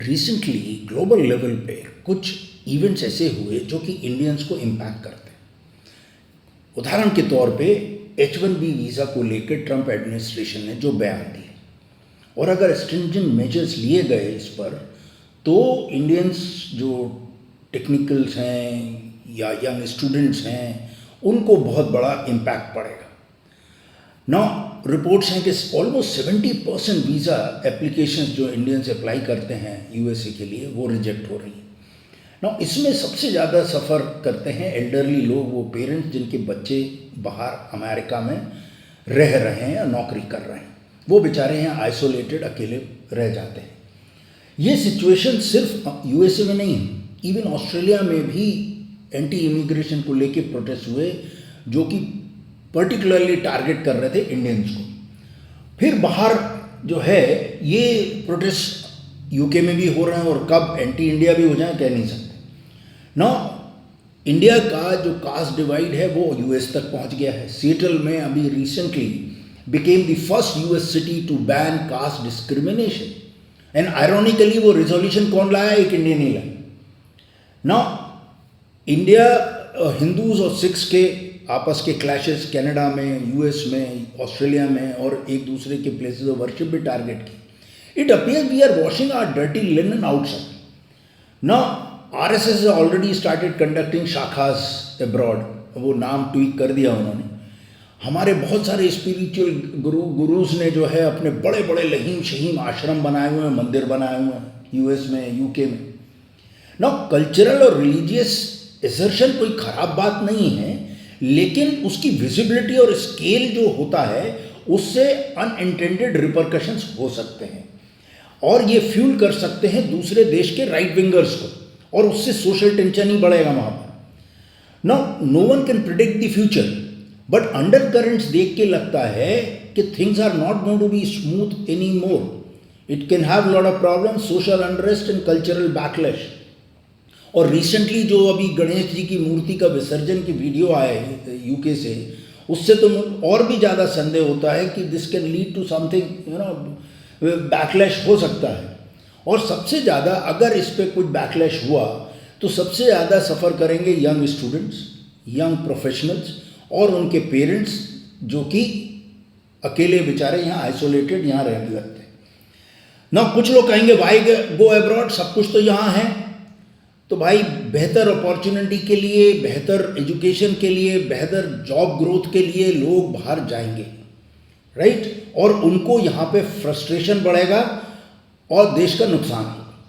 Recently global level पे कुछ events ऐसे हुए जो कि इंडियंस को इम्पैक्ट करते हैं। उदाहरण के तौर पे H1B वीज़ा को लेकर ट्रंप एडमिनिस्ट्रेशन ने जो बयान दिए और अगर स्ट्रिंजेंट मेजर्स लिए गए इस पर तो इंडियंस जो टेक्निकल्स हैं या यंग स्टूडेंट्स हैं उनको बहुत बड़ा इम्पैक्ट पड़ेगा। नाउ रिपोर्ट्स हैं कि ऑलमोस्ट 70% वीज़ा एप्लीकेशंस जो इंडियंस अप्लाई करते हैं यूएसए के लिए वो रिजेक्ट हो रही हैं। नाउ इसमें सबसे ज़्यादा सफ़र करते हैं एल्डरली लोग, वो पेरेंट्स जिनके बच्चे बाहर अमेरिका में रह रहे हैं या नौकरी कर रहे हैं, वो बेचारे हैं आइसोलेटेड, अकेले रह जाते हैं। ये सिचुएशन सिर्फ यूएसए में नहीं है, इवन ऑस्ट्रेलिया में भी एंटी इमिग्रेशन को लेके प्रोटेस्ट हुए जो कि पर्टिकुलरली टारगेट कर रहे थे इंडियंस को। फिर बाहर जो है ये प्रोटेस्ट यूके में भी हो रहे हैं और कब एंटी इंडिया भी हो जाए कह नहीं सकते। ना इंडिया का जो कास्ट डिवाइड है वो यूएस तक पहुंच गया है। सिएटल में अभी recently became the first US city to ban caste discrimination and ironically वो रिजोल्यूशन कौन लाया? एक इंडियन ही लाया। ना इंडिया हिंदूज और सिख्स के आपस के क्लैशेस कनाडा में, यूएस में, ऑस्ट्रेलिया में और एक दूसरे के प्लेसेस ऑफ वर्शिप भी टारगेट की। It appears we are washing our dirty linen outside. Now RSS has already started conducting shakhas abroad, वो नाम ट्वीट कर दिया उन्होंने। हमारे बहुत सारे स्पिरिचुअल गुरुज ने जो है अपने बड़े बड़े लहीम शहीम आश्रम बनाए हुए हैं, मंदिर बनाए हुए हैं यूएस में, यूके में। नाउ कल्चरल और रिलीजियस एसर्शन कोई ख़राब बात नहीं है, लेकिन उसकी विजिबिलिटी और स्केल जो होता है उससे अनइंटेंडेड रिपरकशंस हो सकते हैं और ये फ्यूल कर सकते हैं दूसरे देश के राइट विंगर्स को और उससे सोशल टेंशन ही बढ़ेगा वहाँ पर। Now no one can predict the future, but undercurrents देख के लगता है कि things are not going to be smooth anymore. It can have lot of problems, social unrest and cultural backlash. और recently जो अभी गणेश जी की मूर्ति का विसर्जन की वीडियो आए यूके से, उससे तो और भी ज़्यादा संदेह होता है कि this can lead to something backlash हो सकता है। और सबसे ज़्यादा अगर इस पर कुछ बैकलैश हुआ तो सबसे ज़्यादा सफ़र करेंगे यंग स्टूडेंट्स, यंग प्रोफेशनल्स और उनके पेरेंट्स जो कि अकेले बेचारे यहाँ आइसोलेटेड यहाँ रहने लगते हैं ना। कुछ लोग कहेंगे वाई गो अब्रॉड, सब कुछ तो यहाँ है। तो भाई बेहतर अपॉर्चुनिटी के लिए, बेहतर एजुकेशन के लिए, बेहतर जॉब ग्रोथ के लिए लोग बाहर जाएंगे, राइट? और उनको यहाँ पे फ्रस्ट्रेशन बढ़ेगा और देश का नुकसान।